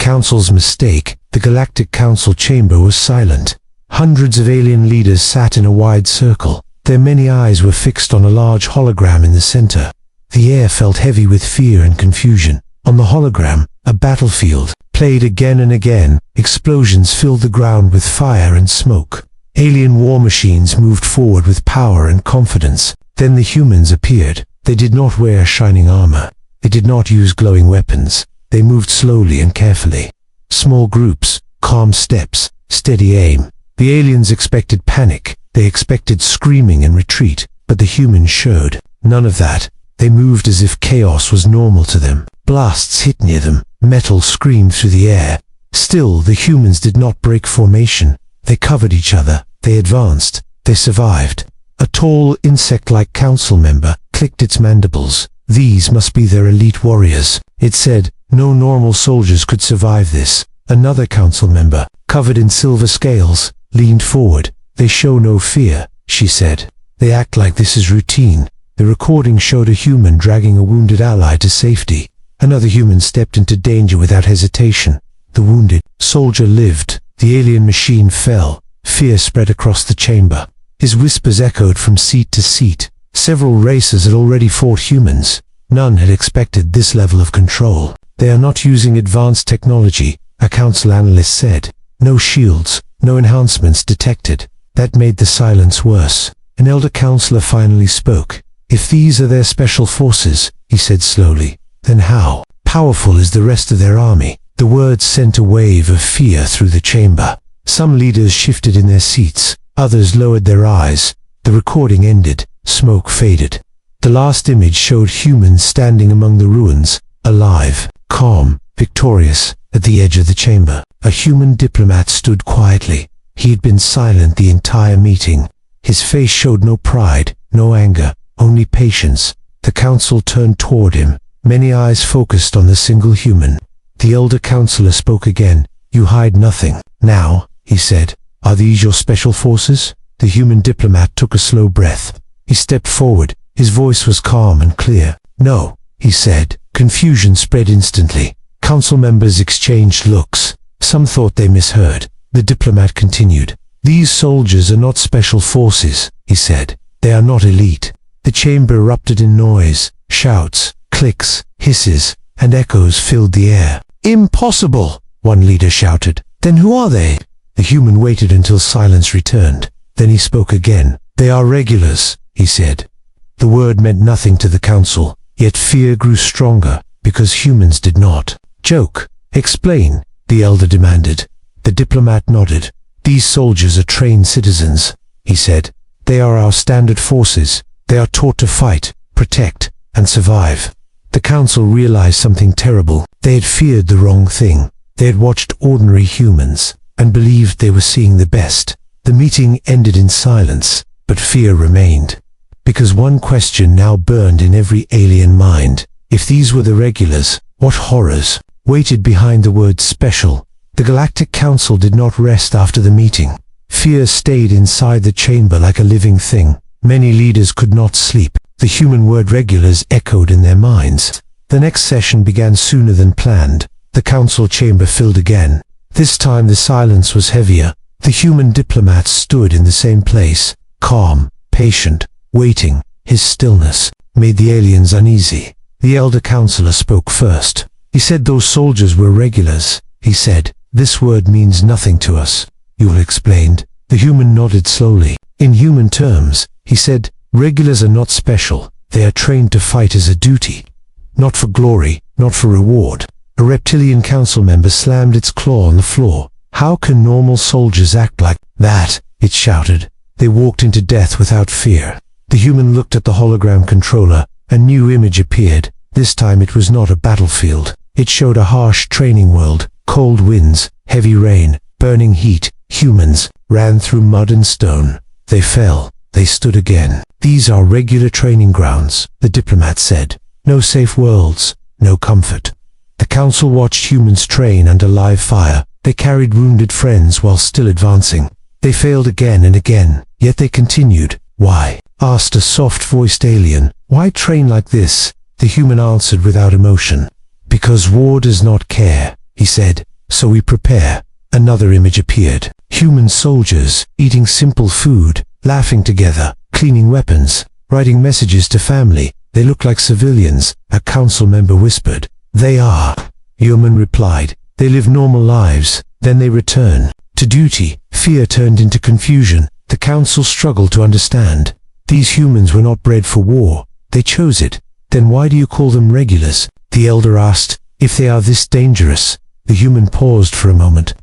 Council's mistake. The Galactic Council chamber was silent. Hundreds of alien leaders sat in a wide circle. Their many eyes were fixed on a large hologram in the center. The air felt heavy with fear and confusion. On the hologram, a battlefield played again and again. Explosions filled the ground with fire and smoke. Alien war machines moved forward with power and confidence. Then the humans appeared. They did not wear shining armor. They did not use glowing weapons. They moved slowly and carefully. Small groups, calm steps, steady aim. The aliens expected panic. They expected screaming and retreat, but the humans showed none of that. They moved as if chaos was normal to them. Blasts hit near them. Metal screamed through the air. Still, the humans did not break formation. They covered each other. They advanced. They survived. A tall, insect-like council member clicked its mandibles. These must be their elite warriors. It said, no normal soldiers could survive this. Another council member, covered in silver scales, leaned forward. They show no fear, she said. They act like this is routine. The recording showed a human dragging a wounded ally to safety. Another human stepped into danger without hesitation. The wounded soldier lived. The alien machine fell. Fear spread across the chamber. His whispers echoed from seat to seat. Several races had already fought humans. None had expected this level of control. They are not using advanced technology, a council analyst said. No shields, no enhancements detected. That made the silence worse. An elder counselor finally spoke. If these are their special forces, he said slowly, then how powerful is the rest of their army? The words sent a wave of fear through the chamber. Some leaders shifted in their seats. Others lowered their eyes. The recording ended. Smoke faded. The last image showed humans standing among the ruins, alive, calm, victorious, at the edge of the chamber. A human diplomat stood quietly. He had been silent the entire meeting. His face showed no pride, no anger, only patience. The council turned toward him. Many eyes focused on the single human. The elder counselor spoke again. You hide nothing. Now, he said, are these your special forces? The human diplomat took a slow breath. He stepped forward. His voice was calm and clear. No, he said. Confusion spread instantly. Council members exchanged looks. Some thought they misheard. The diplomat continued. These soldiers are not special forces, he said. They are not elite. The chamber erupted in noise. Shouts, clicks, hisses, and echoes filled the air. Impossible, one leader shouted. Then who are they? The human waited until silence returned. Then he spoke again. They are regulars, he said. The word meant nothing to the council, yet fear grew stronger, because humans did not. Joke. Explain, the elder demanded. The diplomat nodded. These soldiers are trained citizens, he said. They are our standard forces. They are taught to fight, protect, and survive. The council realized something terrible. They had feared the wrong thing. They had watched ordinary humans, and believed they were seeing the best. The meeting ended in silence, but fear remained. Because one question now burned in every alien mind. If these were the regulars, what horrors waited behind the word special? The Galactic Council did not rest after the meeting. Fear stayed inside the chamber like a living thing. Many leaders could not sleep. The human word regulars echoed in their minds. The next session began sooner than planned. The council chamber filled again. This time the silence was heavier. The human diplomat stood in the same place, calm, patient, waiting. His stillness made the aliens uneasy. The elder counselor spoke first. He said those soldiers were regulars. He said, this word means nothing to us. Yul explained. The human nodded slowly. In human terms, he said, regulars are not special. They are trained to fight as a duty. Not for glory, not for reward. A reptilian council member slammed its claw on the floor. How can normal soldiers act like that? It shouted. They walked into death without fear. The human looked at the hologram controller. A new image appeared. This time it was not a battlefield. It showed a harsh training world. Cold winds, heavy rain, burning heat. Humans ran through mud and stone. They fell. They stood again. These are regular training grounds, the diplomat said. No safe worlds, no comfort. The council watched humans train under live fire. They carried wounded friends while still advancing. They failed again and again, yet they continued. Why? Asked a soft-voiced alien. Why train like this? The human answered without emotion. Because war does not care, he said. So we prepare. Another image appeared. Human soldiers, eating simple food, laughing together, cleaning weapons, writing messages to family. They look like civilians, a council member whispered. They are. Yeoman replied. They live normal lives, then they return to duty. Fear turned into confusion. The council struggled to understand. These humans were not bred for war. They chose it. Then why do you call them regulars? The elder asked. If they are this dangerous. The human paused for a moment.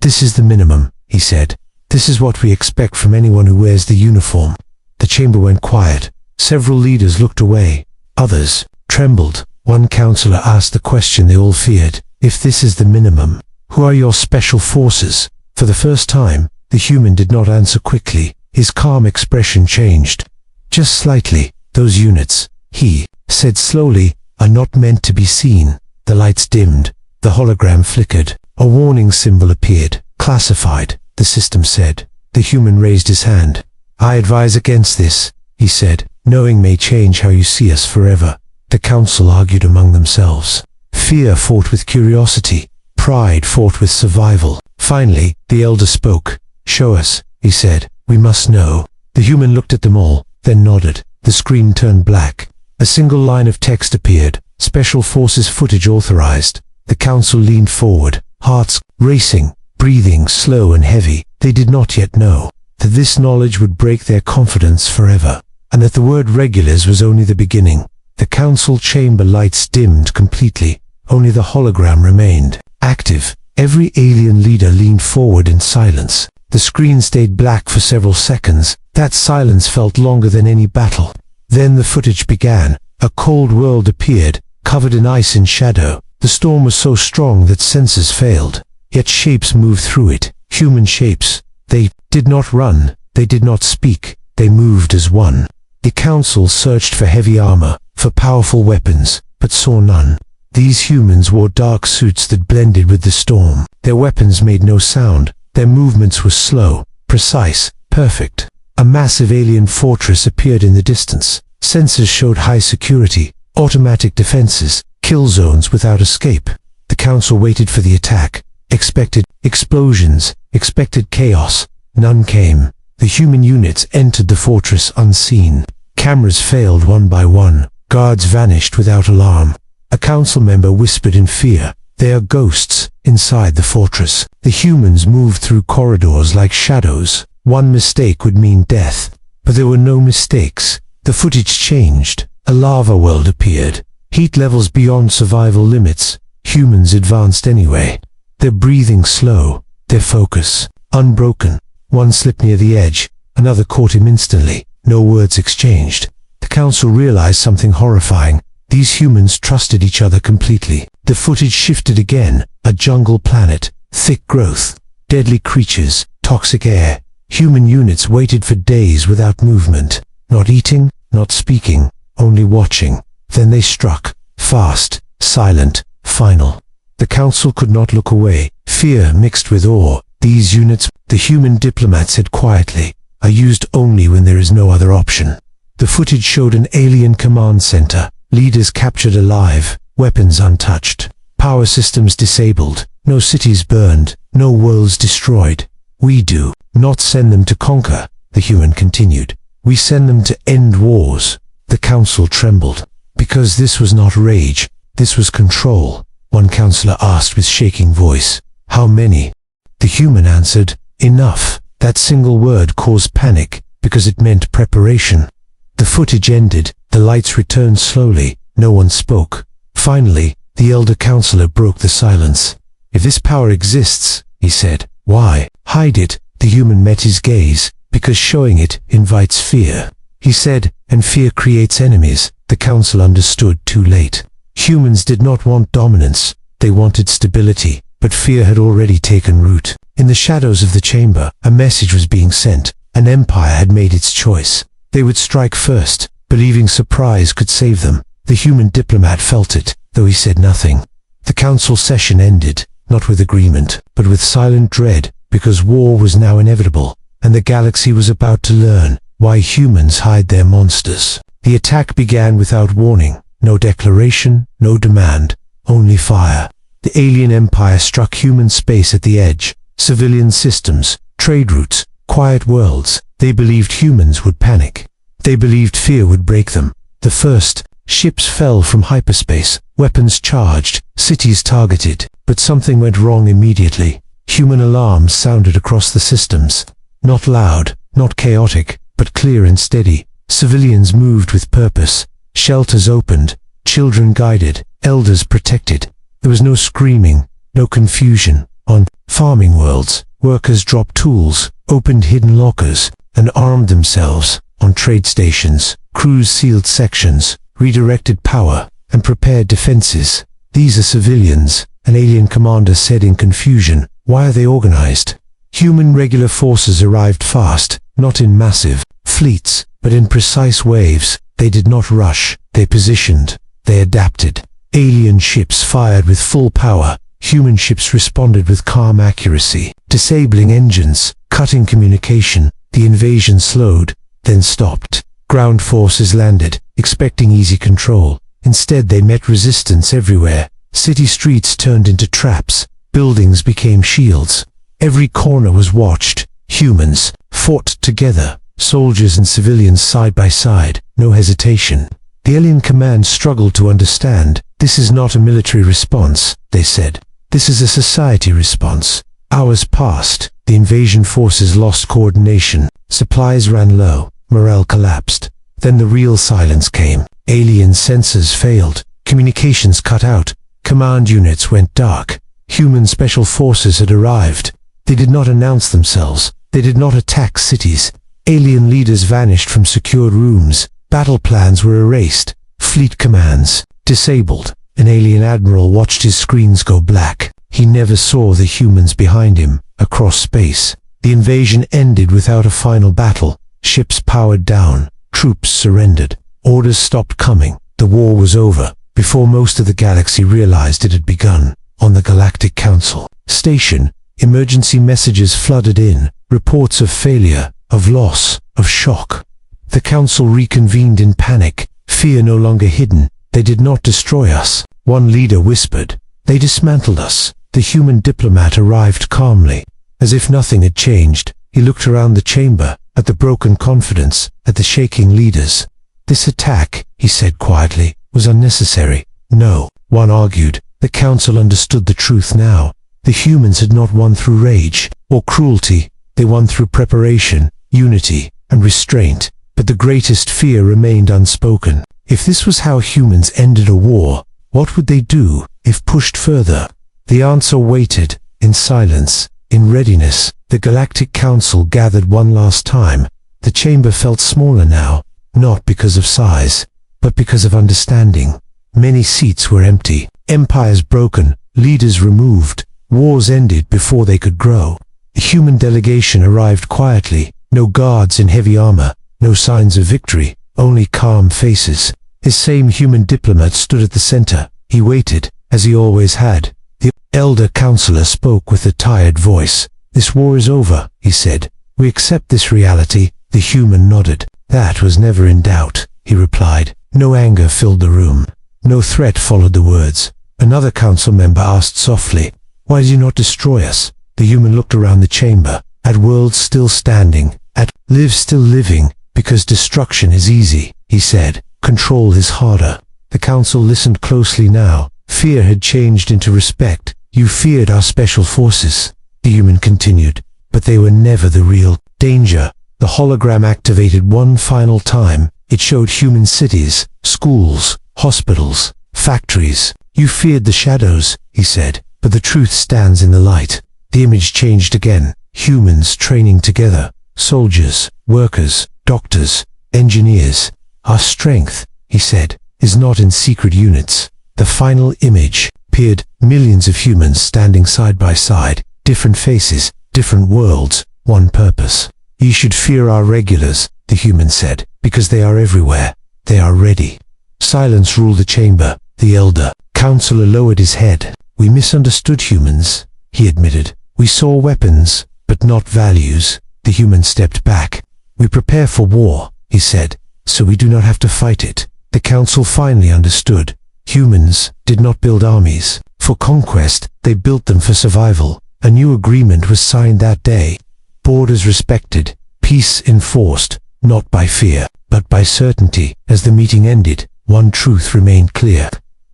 This is the minimum, he said. This is what we expect from anyone who wears the uniform. The chamber went quiet. Several leaders looked away. Others trembled. One counselor asked the question they all feared. If this is the minimum, who are your special forces? For the first time, the human did not answer quickly. His calm expression changed. Just slightly. Those units, he said slowly, are not meant to be seen. The lights dimmed. The hologram flickered. A warning symbol appeared. Classified, the system said. The human raised his hand. I advise against this, he said. Knowing may change how you see us forever. The council argued among themselves. Fear fought with curiosity. Pride fought with survival. Finally, the elder spoke. Show us, he said. We must know. The human looked at them all, then nodded. The screen turned black. A single line of text appeared. Special Forces footage authorized. The council leaned forward, hearts racing, breathing slow and heavy. They did not yet know that this knowledge would break their confidence forever, and that the word regulars was only the beginning. The council chamber lights dimmed completely. Only the hologram remained active. Every alien leader leaned forward in silence. The screen stayed black for several seconds. That silence felt longer than any battle. Then the footage began. A cold world appeared, covered in ice and shadow. The storm was so strong that senses failed. Yet shapes moved through it. Human shapes. They did not run. They did not speak. They moved as one. The council searched for heavy armor, for powerful weapons, but saw none. These humans wore dark suits that blended with the storm. Their weapons made no sound. Their movements were slow, precise, perfect. A massive alien fortress appeared in the distance. Sensors showed high security, automatic defenses, kill zones without escape. The council waited for the attack, expected explosions, expected chaos. None came. The human units entered the fortress unseen. Cameras failed one by one. Guards vanished without alarm. A council member whispered in fear. They are ghosts inside the fortress. The humans moved through corridors like shadows. One mistake would mean death. But there were no mistakes. The footage changed. A lava world appeared. Heat levels beyond survival limits. Humans advanced anyway. Their breathing slow. Their focus unbroken. One slipped near the edge. Another caught him instantly. No words exchanged. The council realized something horrifying. These humans trusted each other completely. The footage shifted again. A jungle planet. Thick growth. Deadly creatures. Toxic air. Human units waited for days without movement. Not eating, not speaking, only watching. Then they struck. Fast, silent, final. The council could not look away. Fear mixed with awe. These units, the human diplomat said quietly, are used only when there is no other option. The footage showed an alien command center. Leaders captured alive, weapons untouched, power systems disabled, no cities burned, no worlds destroyed. We do not send them to conquer, the human continued. We send them to end wars. The council trembled. Because this was not rage, this was control. One counselor asked with shaking voice, how many? The human answered, enough. That single word caused panic, because it meant preparation. The footage ended. The lights returned slowly. No one spoke. Finally, the elder counselor broke the silence. If this power exists, he said, why hide it? The human met his gaze. Because showing it invites fear. He said, and fear creates enemies. The council understood too late. Humans did not want dominance. They wanted stability. But fear had already taken root. In the shadows of the chamber, a message was being sent. An empire had made its choice. They would strike first, believing surprise could save them. The human diplomat felt it, though he said nothing. The council session ended, not with agreement, but with silent dread, because war was now inevitable, and the galaxy was about to learn why humans hide their monsters. The attack began without warning. No declaration, no demand, only fire. The alien empire struck human space at the edge. Civilian systems, trade routes, quiet worlds. They believed humans would panic. They believed fear would break them. The first ships fell from hyperspace, weapons charged, cities targeted. But something went wrong immediately. Human alarms sounded across the systems. Not loud, not chaotic, but clear and steady. Civilians moved with purpose. Shelters opened, children guided, elders protected. There was no screaming, no confusion. On farming worlds, workers dropped tools, opened hidden lockers, and armed themselves. On trade stations, crews sealed sections, redirected power, and prepared defenses. These are civilians, an alien commander said in confusion. Why are they organized? Human regular forces arrived fast, not in massive fleets, but in precise waves. They did not rush, they positioned, they adapted. Alien ships fired with full power. Human ships responded with calm accuracy, disabling engines, cutting communication. The invasion slowed, then stopped. Ground forces landed, expecting easy control. Instead, they met resistance everywhere. City streets turned into traps. Buildings became shields. Every corner was watched. Humans fought together, soldiers and civilians side by side, no hesitation. The alien command struggled to understand. This is not a military response, they said. This is a society response. Hours passed. The invasion forces lost coordination. Supplies ran low. Morale collapsed. Then the real silence came. Alien sensors failed. Communications cut out. Command units went dark. Human special forces had arrived. They did not announce themselves. They did not attack cities. Alien leaders vanished from secured rooms. Battle plans were erased. Fleet commands disabled. An alien admiral watched his screens go black. He never saw the humans behind him, across space. The invasion ended without a final battle. Ships powered down. Troops surrendered. Orders stopped coming. The war was over, before most of the galaxy realized it had begun. On the Galactic Council station, emergency messages flooded in. Reports of failure, of loss, of shock. The council reconvened in panic. Fear no longer hidden. They did not destroy us. One leader whispered. They dismantled us. The human diplomat arrived calmly, as if nothing had changed. He looked around the chamber, at the broken confidence, at the shaking leaders. This attack, he said quietly, was unnecessary. No, one argued. The council understood the truth now. The humans had not won through rage or cruelty. They won through preparation, unity, and restraint. But the greatest fear remained unspoken. If this was how humans ended a war, what would they do if pushed further? The answer waited, in silence, in readiness. The Galactic Council gathered one last time. The chamber felt smaller now, not because of size, but because of understanding. Many seats were empty, empires broken, leaders removed, wars ended before they could grow. The human delegation arrived quietly, no guards in heavy armor, no signs of victory, only calm faces. His same human diplomat stood at the center. He waited, as he always had. The elder counselor spoke with a tired voice. This war is over, he said. We accept this reality. The human nodded. That was never in doubt, he replied. No anger filled the room. No threat followed the words. Another council member asked softly, why did you not destroy us? The human looked around the chamber, at worlds still standing, at lives still living, because destruction is easy, he said. Control is harder. The council listened closely now. Fear had changed into respect. You feared our special forces, the human continued, but they were never the real danger. The hologram activated one final time. It showed human cities, schools, hospitals, factories. You feared the shadows, he said, but the truth stands in the light. The image changed again. Humans training together. Soldiers, workers, doctors, engineers. Our strength, he said, is not in secret units. The final image appeared, millions of humans standing side by side, different faces, different worlds, one purpose. You should fear our regulars, the human said, because they are everywhere. They are ready. Silence ruled the chamber. The elder counselor lowered his head. We misunderstood humans, he admitted. We saw weapons, but not values. The human stepped back. We prepare for war, he said, so we do not have to fight it. The council finally understood. Humans did not build armies, for conquest, they built them for survival. A new agreement was signed that day. Borders respected, peace enforced, not by fear, but by certainty. As the meeting ended, one truth remained clear.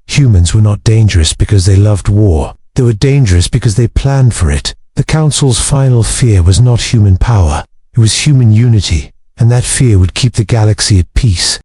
Humans were not dangerous because they loved war. They were dangerous because they planned for it. The Council's final fear was not human power. It was human unity, and that fear would keep the galaxy at peace.